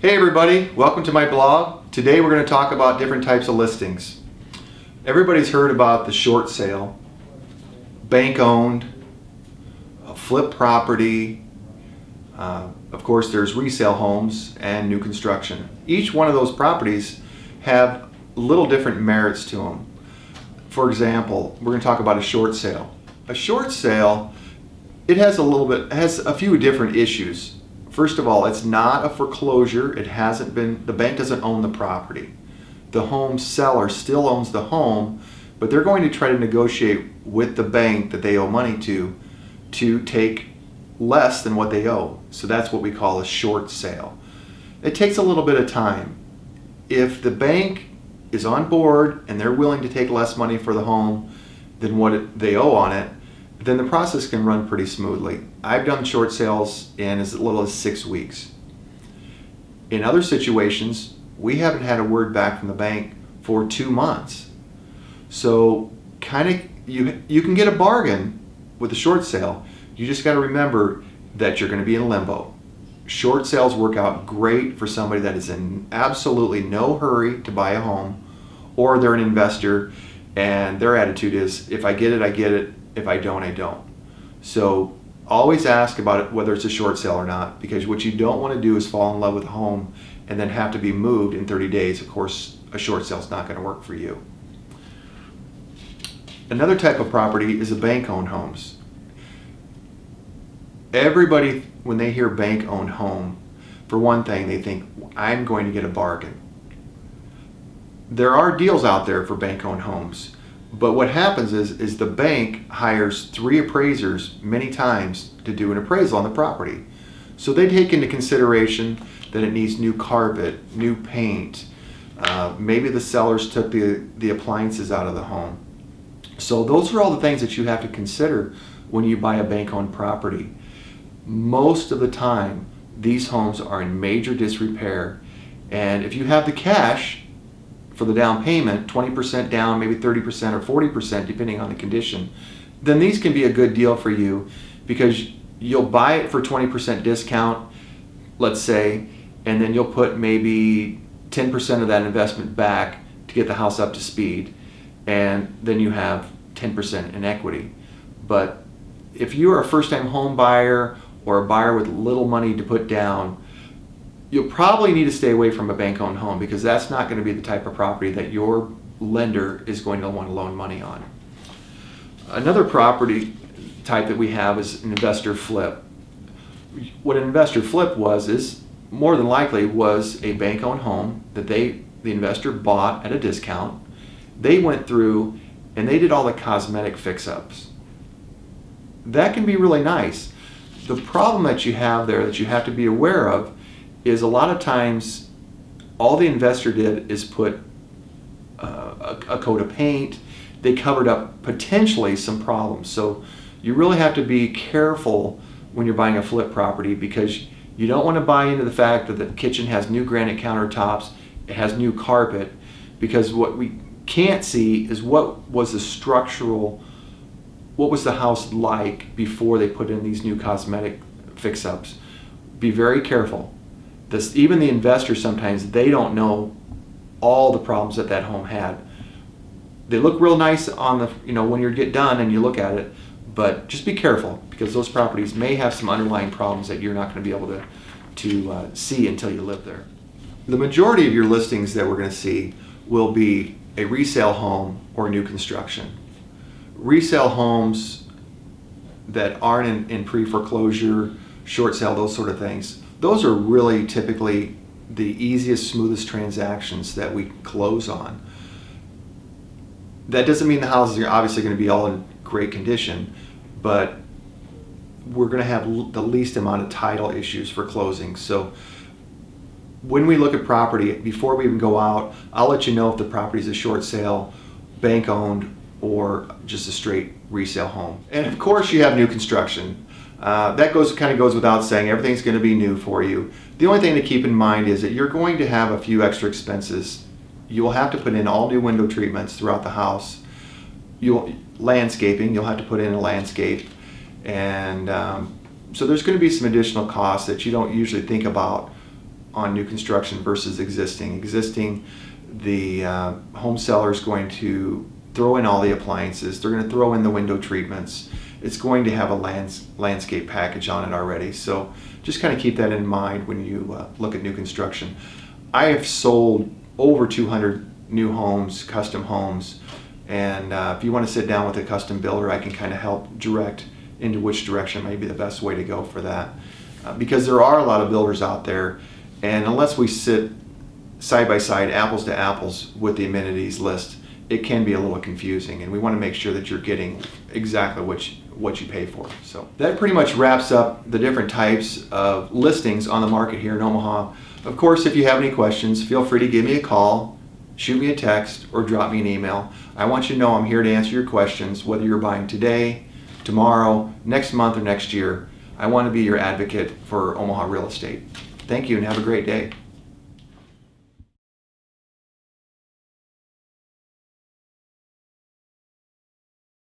Hey everybody, welcome to my blog. Today we're going to talk about different types of listings. Everybody's heard about the short sale, bank owned, a flip property, of course there's resale homes and new construction. Each one of those properties have little different merits to them. For example, we're going to talk about a short sale. A short sale, it has a few different issues. First of all, it's not a foreclosure. The bank doesn't own the property. The home seller still owns the home, but they're going to try to negotiate with the bank that they owe money to take less than what they owe. So that's what we call a short sale. It takes a little bit of time. If the bank is on board and they're willing to take less money for the home than what they owe on it, then the process can run pretty smoothly. I've done short sales in as little as 6 weeks. In other situations, we haven't had a word back from the bank for 2 months. So you can get a bargain with a short sale. You just got to remember that you're going to be in limbo. Short sales work out great for somebody that is in absolutely no hurry to buy a home, or they're an investor and their attitude is, if I get it, I get it. If I don't, I don't. So always ask about it, whether it's a short sale or not, because what you don't want to do is fall in love with a home and then have to be moved in 30 days. Of course, a short sale is not going to work for you. Another type of property is a bank-owned homes. Everybody, when they hear bank-owned home, for one thing, they think, I'm going to get a bargain. There are deals out there for bank-owned homes, but what happens is the bank hires 3 appraisers many times to do an appraisal on the property. So they take into consideration that it needs new carpet, new paint, maybe the sellers took the appliances out of the home. So those are all the things that you have to consider when you buy a bank-owned property. Most of the time, these homes are in major disrepair, and if you have the cash for the down payment, 20% down, maybe 30% or 40% depending on the condition, then these can be a good deal for you, because you'll buy it for 20% discount, let's say, and then you'll put maybe 10% of that investment back to get the house up to speed, and then you have 10% in equity. But if you're a first-time home buyer or a buyer with little money to put down, you'll probably need to stay away from a bank-owned home, because that's not going to be the type of property that your lender is going to want to loan money on. Another property type that we have is an investor flip. What an investor flip is more than likely was a bank-owned home that the investor bought at a discount. They went through and they did all the cosmetic fix-ups. That can be really nice. The problem that you have there that you have to be aware of is a lot of times all the investor did is put a coat of paint. They covered up potentially some problems. So you really have to be careful when you're buying a flip property, because you don't want to buy into the fact that the kitchen has new granite countertops, it has new carpet, because what we can't see is what was the house like before they put in these new cosmetic fix-ups. Be very careful. Even the investors, sometimes they don't know all the problems that home had. They look real nice on when you get done and you look at it, but just be careful, because those properties may have some underlying problems that you're not going to be able to see until you live there. The majority of your listings that we're going to see will be a resale home or new construction. Resale homes that aren't in pre-foreclosure, short sale, those sort of things, those are really typically the easiest, smoothest transactions that we close on. That doesn't mean the houses are obviously going to be all in great condition, but we're going to have the least amount of title issues for closing. So when we look at property, before we even go out, I'll let you know if the property is a short sale, bank owned, or just a straight resale home. And of course you have new construction. That kind of goes without saying. Everything's going to be new for you. The only thing to keep in mind is that you're going to have a few extra expenses. You will have to put in all new window treatments throughout the house. Landscaping, you'll have to put in a landscape, and so there's going to be some additional costs that you don't usually think about on new construction versus existing. Existing, the home seller is going to throw in all the appliances. They're going to throw in the window treatments. It's going to have a landscape package on it already. So just kind of keep that in mind when you look at new construction. I have sold over 200 new homes, custom homes, and if you want to sit down with a custom builder, I can kind of help direct into which direction may be the best way to go for that. Because there are a lot of builders out there, and unless we sit side by side, apples to apples with the amenities list, it can be a little confusing, and we want to make sure that you're getting exactly what you pay for. So that pretty much wraps up the different types of listings on the market here in Omaha. Of course, if you have any questions, feel free to give me a call, shoot me a text, or drop me an email. I want you to know I'm here to answer your questions, whether you're buying today, tomorrow, next month, or next year. I want to be your advocate for Omaha real estate. Thank you and have a great day.